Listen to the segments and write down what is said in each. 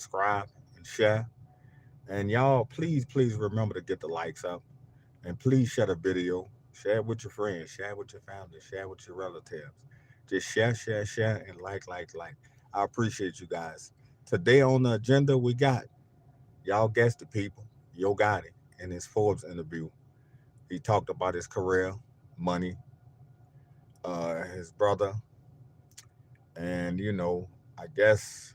subscribe, and share. And y'all, please remember to get the likes up. And please share the video. Share it with your friends. Share it with your family. Share it with your relatives. Just share, and like. I appreciate you guys. Today on the agenda, we got, y'all guessed it, people, Yo Gotti in his Forbes interview. He talked about his career, money, his brother, and, I guess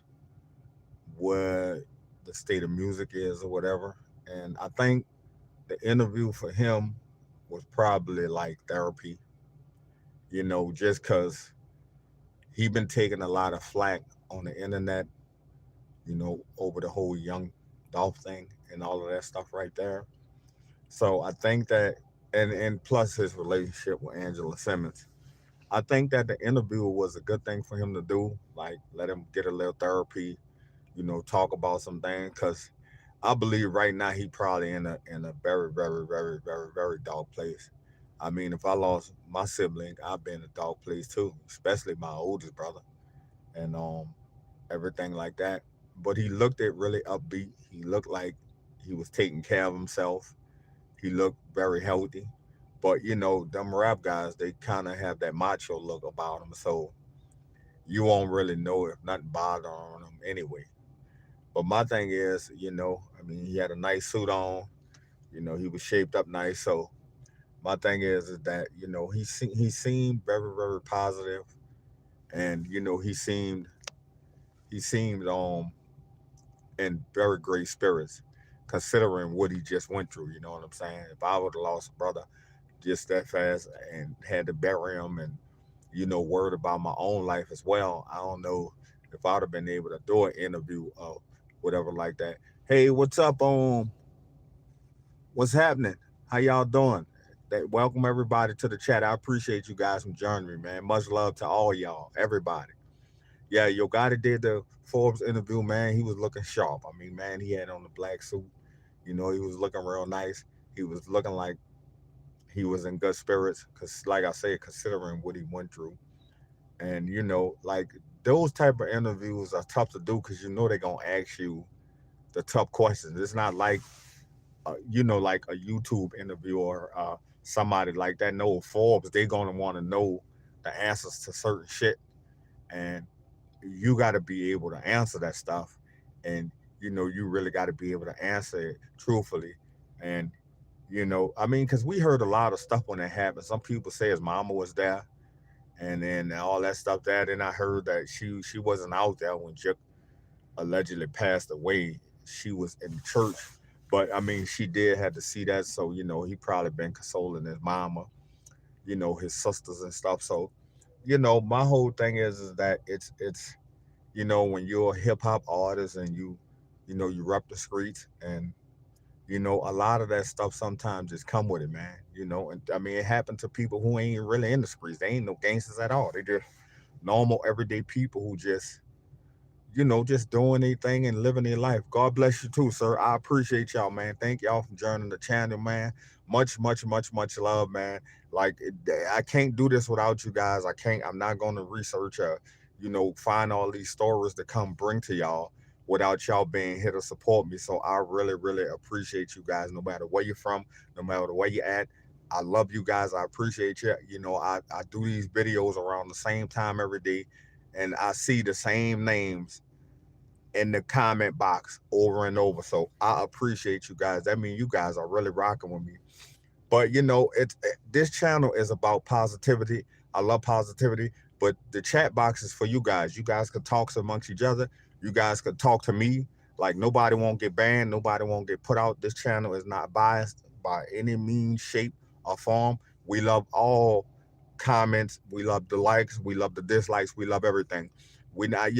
what the state of music is or whatever. And I think the interview for him was probably like therapy, just because he been taking a lot of flack on the internet, over the whole young Dolph thing and all of that stuff right there. So I think that, and plus his relationship with Angela Simmons, I think that the interview was a good thing for him to do. Like, let him get a little therapy, talk about some things, because I believe right now he probably in a very, very, very, very, very dark place. I mean, if I lost my sibling, I'd be in a dark place too, especially my oldest brother, and everything like that. But he looked at really upbeat. He looked like he was taking care of himself. He looked very healthy. But them rap guys, they kind of have that macho look about them, so you won't really know if nothing bothering them anyway. But my thing is, I mean, he had a nice suit on. He was shaped up nice. So my thing is that he seemed very, very positive, and he seemed in very great spirits, considering what he just went through. You know what I'm saying? If I would have lost a brother just that fast and had to bury him, and worried about my own life as well, I don't know if I'd have been able to do an interview or whatever like that. Hey, what's up? What's happening? How y'all doing? Welcome everybody to the chat. I appreciate you guys from joining me, man. Much love to all y'all, everybody. Yeah, Yo Gotti did the Forbes interview, man. He was looking sharp. I mean, man, he had on the black suit. He was looking real nice. He was looking like he was in good spirits, because, like I said, considering what he went through. And, like, those type of interviews are tough to do, because they're going to ask you the tough questions. It's not like, like a YouTube interview or somebody like that. No, Forbes, they're going to want to know the answers to certain shit. And you got to be able to answer that stuff. And, you really got to be able to answer it truthfully. And, I mean, because we heard a lot of stuff when it happened. Some people say his mama was there, and then all that stuff there. Then I heard that she wasn't out there when Jip allegedly passed away. She was in church, but I mean, she did have to see that. So he probably been consoling his mama, his sisters and stuff. So my whole thing is that it's when you're a hip hop artist and you rep the streets, and a lot of that stuff sometimes just come with it, man. And I mean, it happened to people who ain't really in the streets. They ain't no gangsters at all. They just normal everyday people who just doing their thing and living their life. God bless you too, sir. I appreciate y'all, man. Thank y'all for joining the channel, man. Much, much, much, much love, man. Like, I can't do this without you guys. I can't. I'm not going to research find all these stories to come bring to y'all without y'all being here to support me. So I really, really appreciate you guys, no matter where you're from, no matter where you're at. I love you guys. I appreciate you. I do these videos around the same time every day, and I see the same names in the comment box over and over. So I appreciate you guys. That means you guys are really rocking with me. But this channel is about positivity. I love positivity, but the chat box is for you guys. You guys can talk amongst each other. You guys can talk to me. Like, nobody won't get banned. Nobody won't get put out. This channel is not biased by any means, shape, or form. We love all comments. We love the likes. We love the dislikes. We love everything. We not,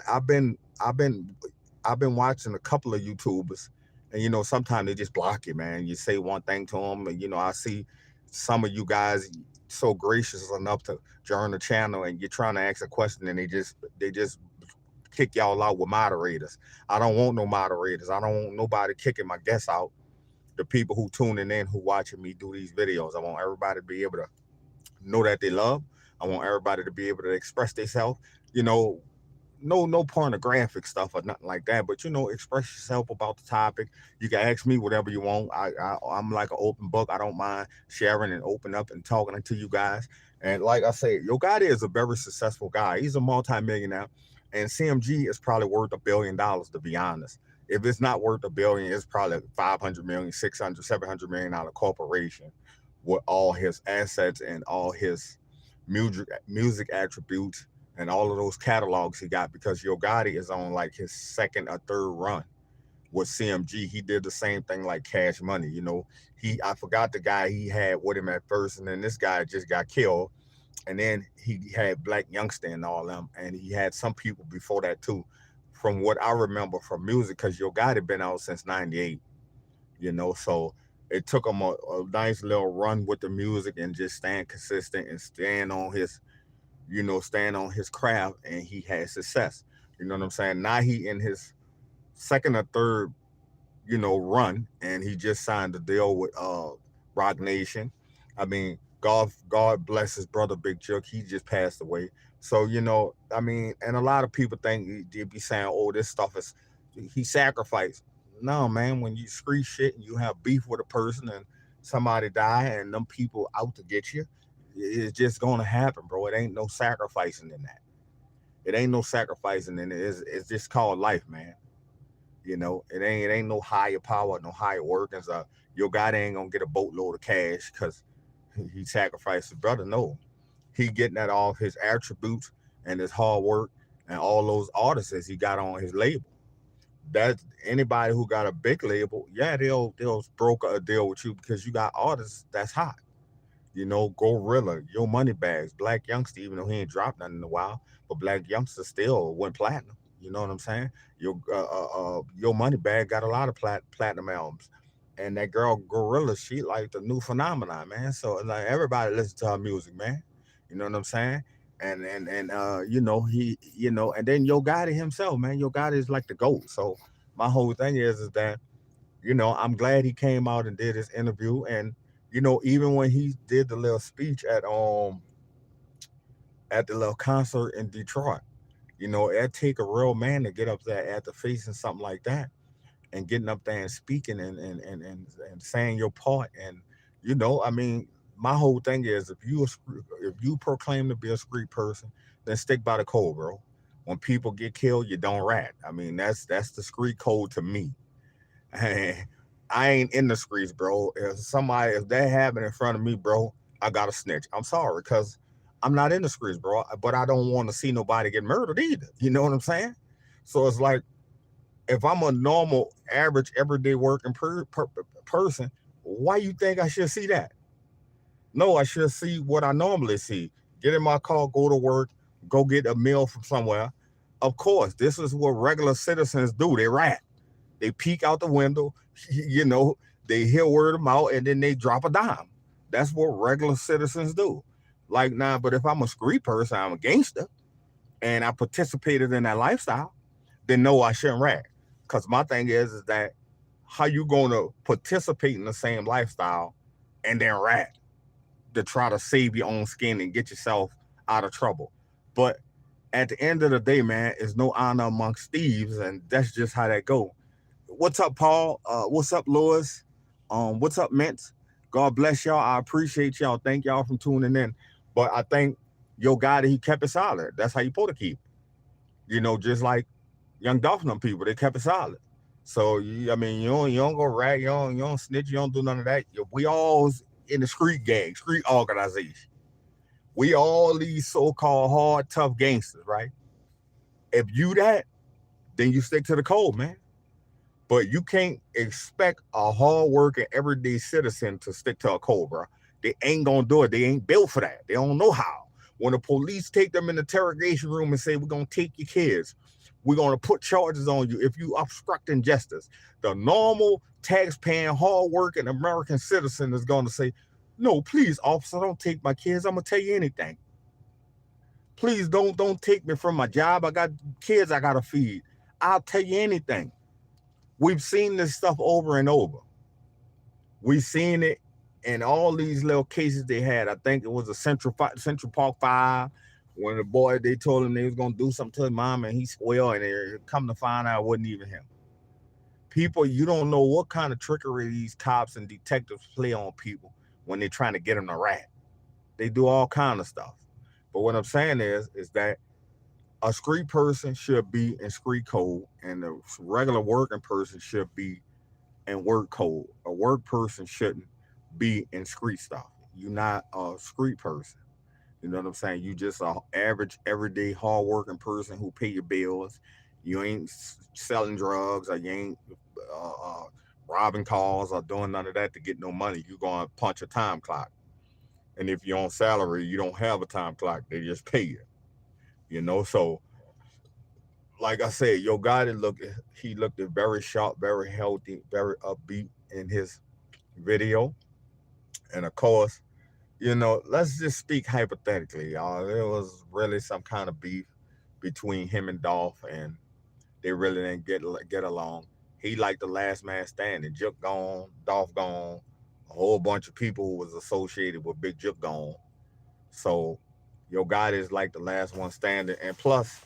I've been I've been watching a couple of YouTubers, and sometimes they just block you, man. You say one thing to them, and I see some of you guys so gracious enough to join the channel, and you're trying to ask a question, and they just kick y'all out with moderators. I don't want no moderators. I don't want nobody kicking my guests out. The people who tuning in, who watching me do these videos, I want everybody to be able to know that they love. I want everybody to be able to express themselves. You know, no pornographic stuff or nothing like that, but express yourself about the topic. You can ask me whatever you want. I'm like an open book. I don't mind sharing and open up and talking to you guys. And like I say, Yo Gotti is a very successful guy. He's a multimillionaire, and CMG is probably worth $1 billion, to be honest. If it's not worth $1 billion, it's probably 500 million, 600, $700 million corporation with all his assets and all his music attributes and all of those catalogs he got, because Yo Gotti is on like his second or third run with CMG. He did the same thing like Cash Money. I forgot the guy he had with him at first, and then this guy just got killed. And then he had Black Youngster and all them, and he had some people before that too, from what I remember from music, because Yo Gotti been out since '98. So it took him a nice little run with the music and just staying consistent and stand on his craft, and he had success. You know what I'm saying? Now he in his second or third, run, and he just signed a deal with Rock Nation. I mean, God bless his brother Big Chuck. He just passed away. So, I mean, and a lot of people think they be saying, oh, this stuff is he sacrificed. No, man, when you screech shit and you have beef with a person and somebody die and them people out to get you, it's just gonna happen, bro. It ain't no sacrificing in that. It ain't no sacrificing in it. It's just called life, man. It ain't no higher power, no higher workings. Your guy ain't gonna get a boatload of cash because he sacrificed his brother. No, he getting that off his attributes and his hard work and all those artists he got on his label. That anybody who got a big label, yeah, they'll broker a deal with you because you got artists that's hot. Gorilla, Yo Money Bags, Black Youngster, even though he ain't dropped nothing in a while, but Black Youngster still went platinum. You know what I'm saying? Yo Money Bag got a lot of platinum albums, and that girl Gorilla, she like the new phenomenon, man. So like everybody listen to her music, man. You know what I'm saying? And then Yo Gotti himself, man. Yo Gotti is like the GOAT. So my whole thing is that I'm glad he came out and did his interview. And even when he did the little speech at the little concert in Detroit, it take a real man to get up there after facing something like that and getting up there and speaking and saying your part. And I mean, my whole thing is if you proclaim to be a street person, then stick by the code, bro. When people get killed, you don't rat. I mean, that's the street code to me. I ain't in the streets, bro. If that happened in front of me, bro, I gotta snitch. I'm sorry, cause I'm not in the streets, bro. But I don't want to see nobody get murdered either. You know what I'm saying? So it's like if I'm a normal, average, everyday working person, why you think I should see that? No, I should see what I normally see. Get in my car, go to work, go get a meal from somewhere. Of course, this is what regular citizens do. They rat. They peek out the window, you know, they hear word of mouth, and then they drop a dime. That's what regular citizens do. Like now, but if I'm a street person, I'm a gangster, and I participated in that lifestyle, then no, I shouldn't rat. Because my thing is that how you gonna participate in the same lifestyle and then rat to try to save your own skin and get yourself out of trouble? But at the end of the day, man, it's no honor amongst thieves, and that's just how that go. What's up, Paul? What's up, Lois? What's up, Mint? God bless y'all. I appreciate y'all. Thank y'all for tuning in. But I think Yo Gotti, he kept it solid. That's how you supposed to keep. Just like Young Dolph and them people, they kept it solid. So I mean, you don't go rat, you don't snitch, you don't do none of that. We all in the street gang, street organization. We all these so-called hard, tough gangsters, right? If you that, then you stick to the code, man. But you can't expect a hard-working, everyday citizen to stick to a code, bro. They ain't gonna do it. They ain't built for that. They don't know how. When the police take them in the interrogation room and say, we're gonna take your kids, we're gonna put charges on you if you obstructing justice, the normal tax-paying, hard-working American citizen is gonna say, no, please, officer, don't take my kids. I'm gonna tell you anything. Please don't take me from my job. I got kids I gotta feed. I'll tell you anything. We've seen this stuff over and over. We've seen it in all these little cases they had. I think it was a Central Park 5. When the boy they told him they was gonna do something to his mom and he squealed and come to find out it wasn't even him. People, you don't know what kind of trickery these cops and detectives play on people when they're trying to get them to rat. They do all kind of stuff. But what I'm saying is that a street person should be in street code, and a regular working person should be in work code. A work person shouldn't be in street stuff. You're not a street person. You know what I'm saying? You just a average, everyday, hardworking person who pay your bills. You ain't selling drugs, or you ain't uh, uh, robbing cars or doing none of that to get no money. You gonna punch a time clock, and if you're on salary, you don't have a time clock. They just pay you. You know, so like I said, your guy that he looked very sharp, very healthy, very upbeat in his video, and of course, let's just speak hypothetically, y'all. There was really some kind of beef between him and Dolph, and they really didn't get along. He like the last man standing. Jook gone, Dolph gone, a whole bunch of people who was associated with Big Jook gone. So your guy is like the last one standing. And plus,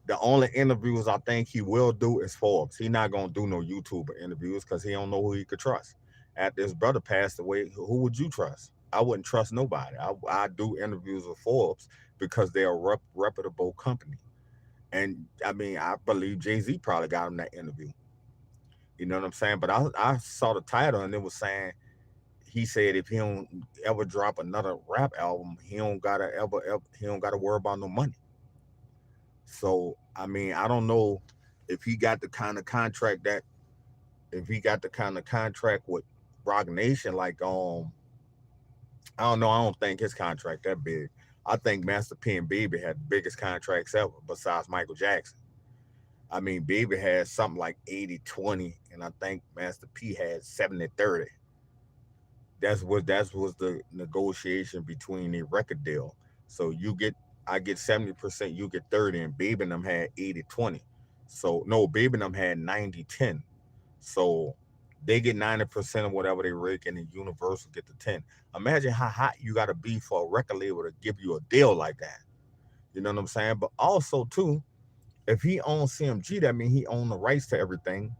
the only interviews I think he will do is Forbes. He not gonna do no YouTuber interviews because he don't know who he could trust. After his brother passed away, who would you trust? I wouldn't trust nobody. I do interviews with Forbes because they're a reputable company. And I mean, I believe Jay-Z probably got him that interview. You know what I'm saying? But I saw the title and it was saying he said if he don't ever drop another rap album, he don't gotta worry about no money. So I mean, I don't know if he got the kind of contract that if he got the kind of contract with Rock Nation, like I don't know, I don't think his contract that big. I think Master P and Baby had the biggest contracts ever besides Michael Jackson. I mean, Baby had something like 80-20, and I think Master P had 70-30. That was the negotiation between the record deal. So I get 70%, you get 30, and Baby and them had 80-20. So no, Baby and them had 90-10. So they get 90% of whatever they rake, and then Universal get the 10. Imagine how hot you got to be for a record label to give you a deal like that. You know what I'm saying? But also too, if he owns CMG, that means he owns the rights to everything.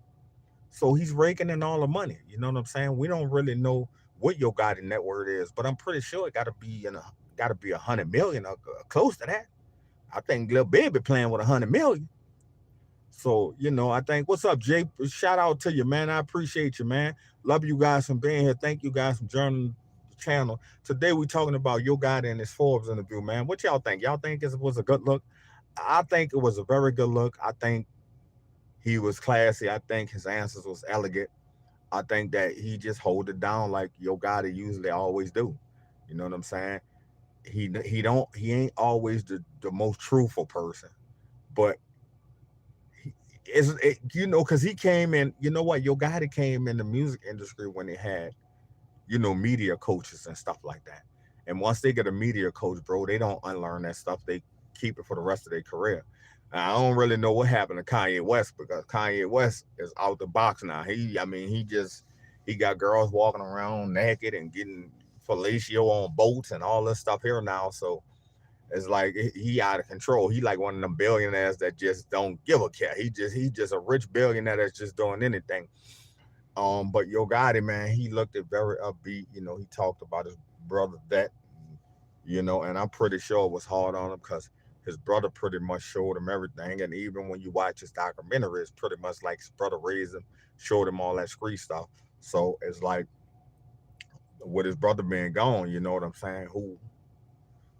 So he's raking in all the money. You know what I'm saying? We don't really know what your Gotti net worth is, but I'm pretty sure it got to be 100 million or close to that. I think Lil Baby playing with 100 million. So, I think, what's up, Jay? Shout out to you, man. I appreciate you, man. Love you guys from being here. Thank you guys for joining the channel. Today we talking about Yo Gotti and his Forbes interview, man. What y'all think? Y'all think it was a good look? I think it was a very good look. I think he was classy. I think his answers was elegant. I think that he just hold it down like Yo Gotti usually always do. You know what I'm saying? He ain't always the most truthful person, but because he came in. You know what? Yo Gotti came in the music industry when they had media coaches and stuff like that. And once they get a media coach, bro, they don't unlearn that stuff. They keep it for the rest of their career. I don't really know what happened to Kanye West because Kanye West is out the box now. I mean, he got girls walking around naked and getting fellatio on boats and all this stuff here now. So it's like he out of control. He like one of them billionaires that just don't give a care. He just a rich billionaire that's just doing anything. But Yo Gotti, man, he looked at very upbeat. He talked about his brother that, and I'm pretty sure it was hard on him because his brother pretty much showed him everything. And even when you watch his documentary, it's pretty much like his brother raised him, showed him all that street stuff. So it's like with his brother being gone, you know what I'm saying? Who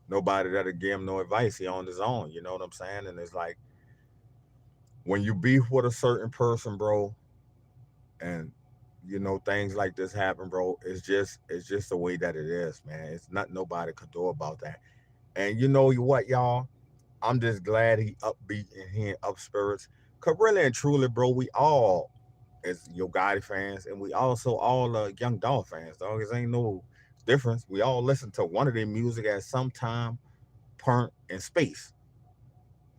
nobody that'll give him no advice. He on his own, you know what I'm saying? And it's like when you beef with a certain person, bro, and things like this happen, bro. It's just the way that it is, man. It's not nobody could do about that. And you know what, y'all? I'm just glad he upbeat and he in up spirits. Cause really and truly, bro, we all as Yo Gotti fans, and we also all Young Dolph fans, dog. It ain't no difference. We all listen to one of their music at some time, point in space,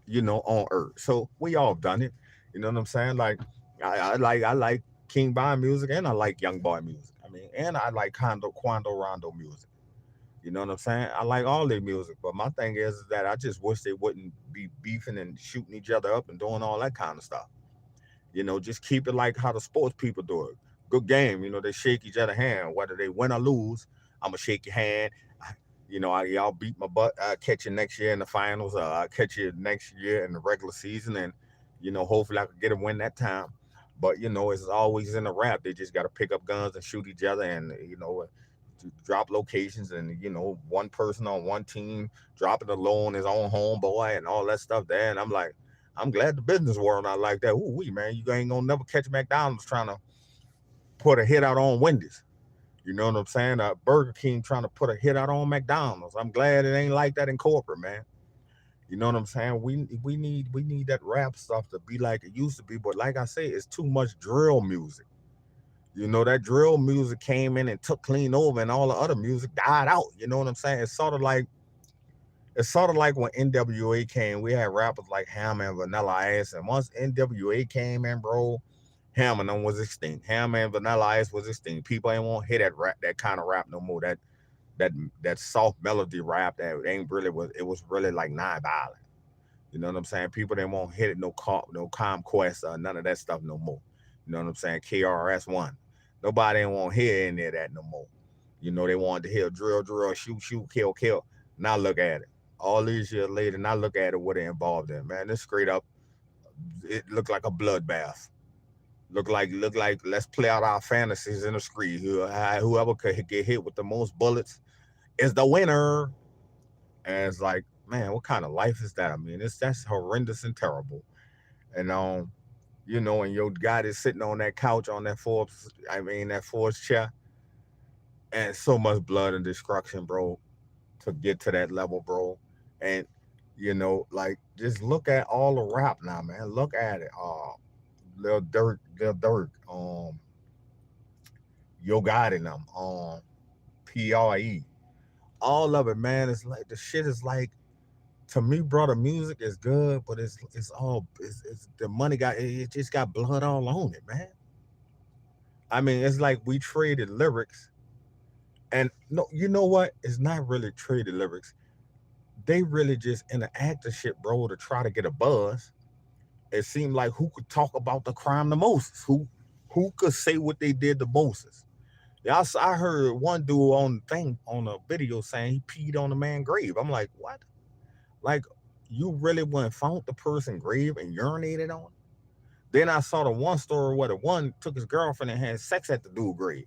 on Earth. So we all done it. You know what I'm saying? Like I like King Von music and I like Young Boy music. I mean, and I like Quando Rondo music. You know what I'm saying? I like all their music, but my thing is that I just wish they wouldn't be beefing and shooting each other up and doing all that kind of stuff. Just keep it like how the sports people do it. Good game, they shake each other hand, whether they win or lose. I'm gonna shake your hand. Y'all beat my butt. I'll catch you next year in the finals. I'll catch you next year in the regular season, and hopefully I could get a win that time. But it's always in the rap. They just got to pick up guns and shoot each other, and to drop locations, and one person on one team dropping the low on his own homeboy and all that stuff there. And I'm like, I'm glad the business world not like that. Ooh, man, you ain't gonna never catch McDonald's trying to put a hit out on Wendy's. You know what I'm saying? Burger King trying to put a hit out on McDonald's. I'm glad it ain't like that in corporate, man. You know what I'm saying? We need that rap stuff to be like it used to be. But like I say, it's too much drill music. That drill music came in and took clean over, and all the other music died out. You know what I'm saying? It's sort of like when NWA came. We had rappers like Hammer and Vanilla Ice, and once NWA came in, bro, Hammer and them was extinct. Hammer and Vanilla Ice was extinct. People ain't want to hear that rap, that kind of rap no more. That that soft melody rap that ain't really was. It was really like non-violent. You know what I'm saying? People didn't want to hit it, no Comquest or none of that stuff no more. You know what I'm saying? KRS-One. Nobody didn't want to hear any of that no more. They wanted to hear drill, drill, shoot, shoot, kill, kill. Now look at it. All these years later, now look at it, what it involved in. Man, this straight up, it looked like a bloodbath. Look like let's play out our fantasies in the street. Whoever could get hit with the most bullets is the winner. And it's like, man, what kind of life is that? I mean, that's horrendous and terrible. And and your guy is sitting on that couch on that Forbes chair, and so much blood and destruction, bro, to get to that level, bro. And like just look at all the rap now, man. Look at it. Lil Durk, Yo Gotti them, PRE, all of it, man. It's like the shit is like, to me, bro. The music is good, but it's the money it just got blood all on it, man. I mean, it's like we traded lyrics, and no, you know what? It's not really traded lyrics. They really just in the actor shit, bro, to try to get a buzz. It seemed like who could talk about the crime the most, who could say what they did the most. Yeah, I heard one dude on the thing on a video saying he peed on the man's grave. I'm like, what? Like, you really went found the person's grave and urinated on it? Then I saw the one story where the one took his girlfriend and had sex at the dude's grave.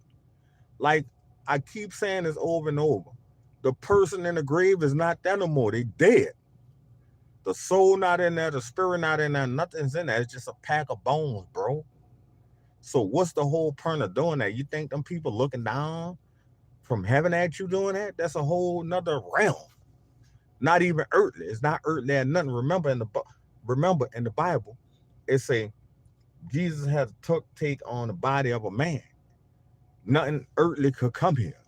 Like, I keep saying this over and over. The person in the grave is not there no more. They dead. The soul not in there, the spirit not in there, nothing's in there. It's just a pack of bones, bro. So what's the whole point of doing that? You think them people looking down from heaven at you doing that? That's a whole nother realm. Not even earthly. It's not earthly and nothing. Remember in the Bible, it say Jesus had to take on the body of a man. Nothing earthly could come here,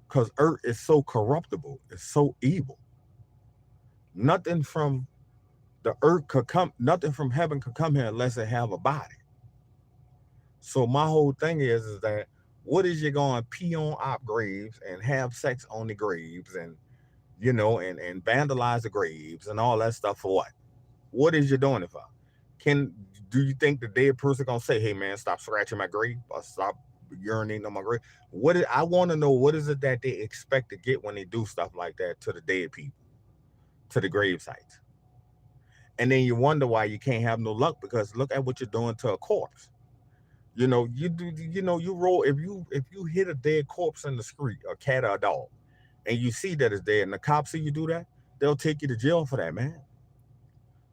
because earth is so corruptible. It's so evil. Nothing from the earth could come. Nothing from heaven could come here unless it have a body. So my whole thing is that what is you going to pee on op graves and have sex on the graves, and and vandalize the graves and all that stuff for what? What is you doing it for? Can Do you think the dead person gonna say, "Hey man, stop scratching my grave or stop urinating on my grave"? I want to know, what is it that they expect to get when they do stuff like that to the dead people, to the grave sites? And then you wonder why you can't have no luck, because look at what you're doing to a corpse. You do. You roll, if you hit a dead corpse in the street, a cat or a dog, and you see that it's dead, and the cops see you do that, they'll take you to jail for that, man.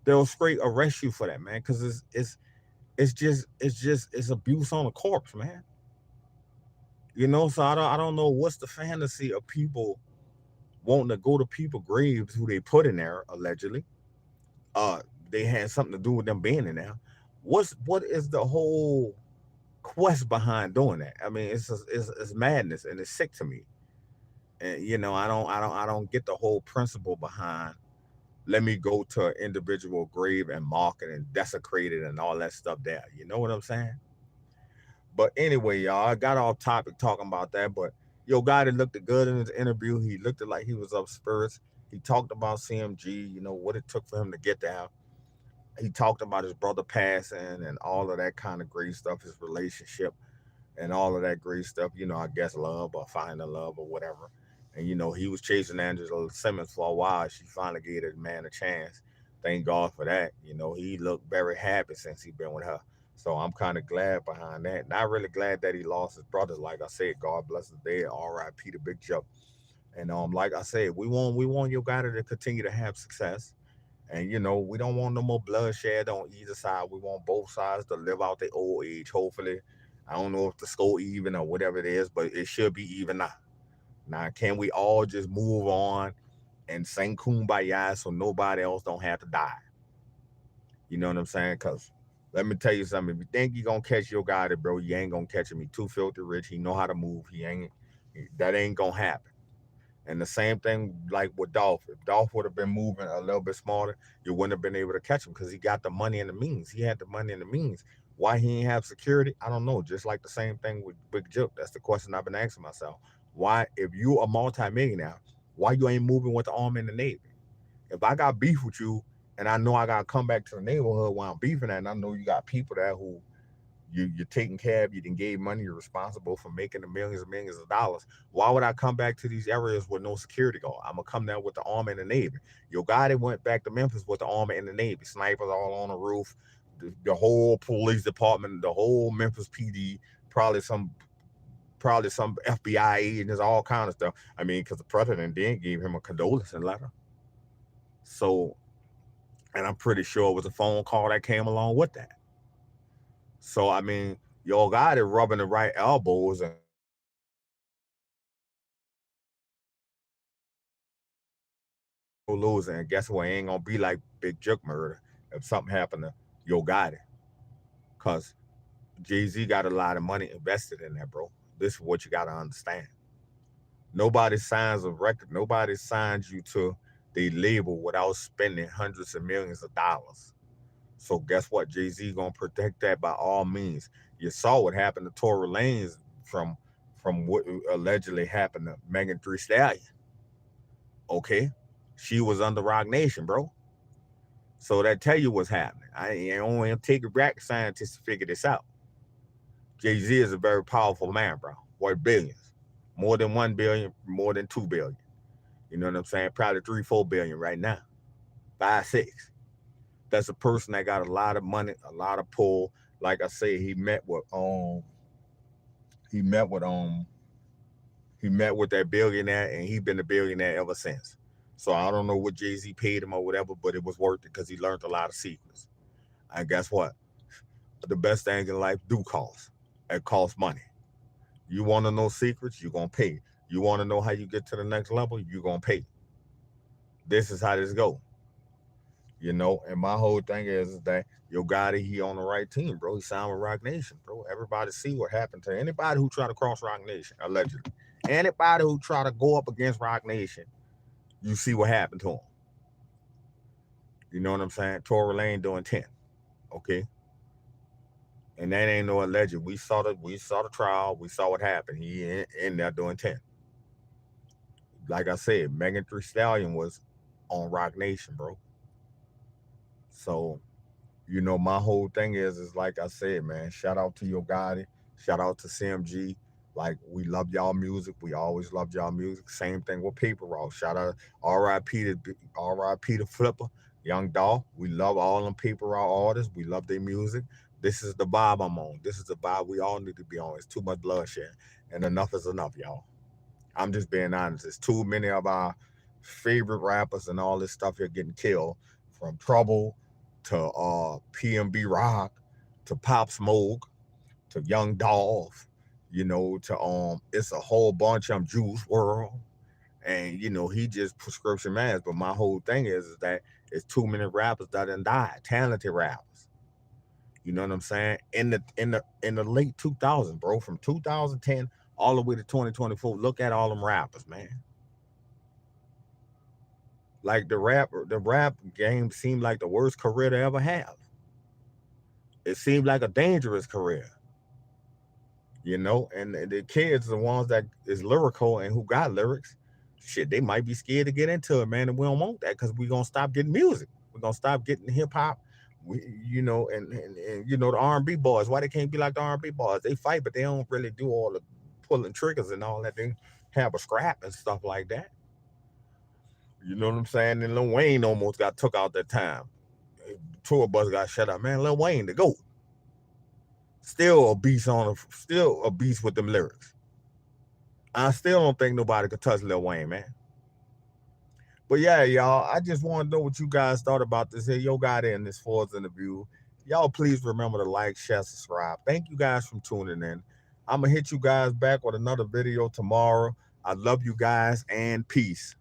They'll straight arrest you for that, man, because it's abuse on a corpse, man. So I don't know what's the fantasy of people wanting to go to people graves who they put in there allegedly. Uh, they had something to do with them being in there. What is the whole quest behind doing that? I mean, it's madness, and it's sick to me. And I don't get the whole principle behind, let me go to an individual grave and mark it and desecrate it and all that stuff there. You know what I'm saying? But anyway, y'all, I got off topic talking about that, but Yo Gotti looked good in his interview. He looked like he was up spirits. He talked about CMG, what it took for him to get there. He talked about his brother passing and all of that kind of great stuff, his relationship and all of that great stuff. I guess love or finding love or whatever. And he was chasing Angela Simmons for a while. She finally gave that man a chance. Thank God for that. He looked very happy since he been with her. So I'm kind of glad behind that. Not really glad that he lost his brothers. Like I said, God bless his dead. R.I.P. the Big Joe. And like I said, we want your guy to continue to have success. And we don't want no more bloodshed on either side. We want both sides to live out their old age. Hopefully, I don't know if the score even or whatever it is, but it should be even now. Now, can we all just move on and sing kumbaya so nobody else don't have to die? You know what I'm saying? Because let me tell you something. If you think you're gonna catch your guy, bro, you ain't gonna catch him. He too filthy rich. He know how to move. That ain't gonna happen. And the same thing like with Dolph. If Dolph would have been moving a little bit smarter, you wouldn't have been able to catch him because he got the money and the means. He had the money and the means. Why he ain't have security? I don't know. Just like the same thing with Big Joke. That's the question I've been asking myself. Why, if you a multimillionaire, why you ain't moving with the army and the navy? If I got beef with you and I know I gotta come back to the neighborhood while I'm beefing at, and I know you got people there who you're taking care of, you didn't gave money, you're responsible for making the millions and millions of dollars. Why would I come back to these areas with no security guard? I'm gonna come there with the army and the navy. Your guy that went back to Memphis with the army and the navy, snipers all on the roof, the whole police department, the whole Memphis PD, probably some probably some FBI agents, all kind of stuff. I mean, because the president then gave him a condolence letter. So, and I'm pretty sure it was a phone call that came along with that. So I mean, your guy that rubbing the right elbows and losing. And guess what? It ain't gonna be like Big Jook murder if something happened to Yo Gotti. Cause Jay-Z got a lot of money invested in that, bro. This is what you gotta understand. Nobody signs a record, nobody signs you to the label without spending hundreds of millions of dollars. So guess what? Jay-Z gonna protect that by all means. You saw what happened to Tory Lanez from what allegedly happened to Megan Thee Stallion. Okay, she was under Rock Nation, bro. So that tell you what's happening. I ain't only take a rocket scientist to figure this out. Jay Z is a very powerful man, bro. Worth billions, more than 1 billion, more than 2 billion. You know what I'm saying? Probably 3, 4 billion right now, 5, 6. That's a person that got a lot of money, a lot of pull. Like I say, he met with he met with that billionaire, and he been a billionaire ever since. So I don't know what Jay Z paid him or whatever, but it was worth it because he learned a lot of secrets. And guess what? The best thing in life do cost. It costs money. You want to know secrets, you're gonna pay. You want to know how you get to the next level, you're gonna pay. This is how this go. And my whole thing is that Yo Gotti, he on the right team, bro. He signed with Rock Nation, bro. Everybody see what happened to anybody who try to cross Rock Nation, allegedly. Anybody who try to go up against Rock Nation, you see what happened to him. You know what I'm saying? Tory Lane doing 10. Okay. And that ain't no alleged. We saw the trial. We saw what happened. He in there doing 10. Like I said, Megan Thee Stallion was on Rock Nation, bro. So, my whole thing is like I said, man, shout out to Yo Gotti, shout out to CMG. Like, we love y'all music. We always loved y'all music. Same thing with Paper Rock. Shout out R.I.P. to Flipper, Young Dolph. We love all them Paper Rock artists. We love their music. This is the vibe I'm on. This is the vibe we all need to be on. It's too much bloodshed. And enough is enough, y'all. I'm just being honest. It's too many of our favorite rappers and all this stuff here getting killed, from Trouble to PMB Rock to Pop Smoke to Young Dolph, to it's a whole bunch of them, Juice World. And he just prescription meds. But my whole thing is that it's too many rappers that done died, talented rappers. You know what I'm saying? In the late 2000s, bro, from 2010 all the way to 2024. Look at all them rappers, man. Like the rap game seemed like the worst career to ever have. It seemed like a dangerous career. And the kids, the ones that is lyrical and who got lyrics, shit, they might be scared to get into it, man. And we don't want that because we're gonna stop getting music. We're gonna stop getting hip hop. And the R&B boys, why they can't be like the R&B boys? They fight, but they don't really do all the pulling triggers and all that. They have a scrap and stuff like that. You know what I'm saying? And Lil Wayne almost got took out that time. Tour bus got shut up, man. Lil Wayne, the GOAT, still a beast with them lyrics. I still don't think nobody could touch Lil Wayne, man. But yeah, y'all, I just want to know what you guys thought about this here. Yo got in this Forbes interview. Y'all please remember to like, share, subscribe. Thank you guys for tuning in. I'm gonna hit you guys back with another video tomorrow. I love you guys and peace.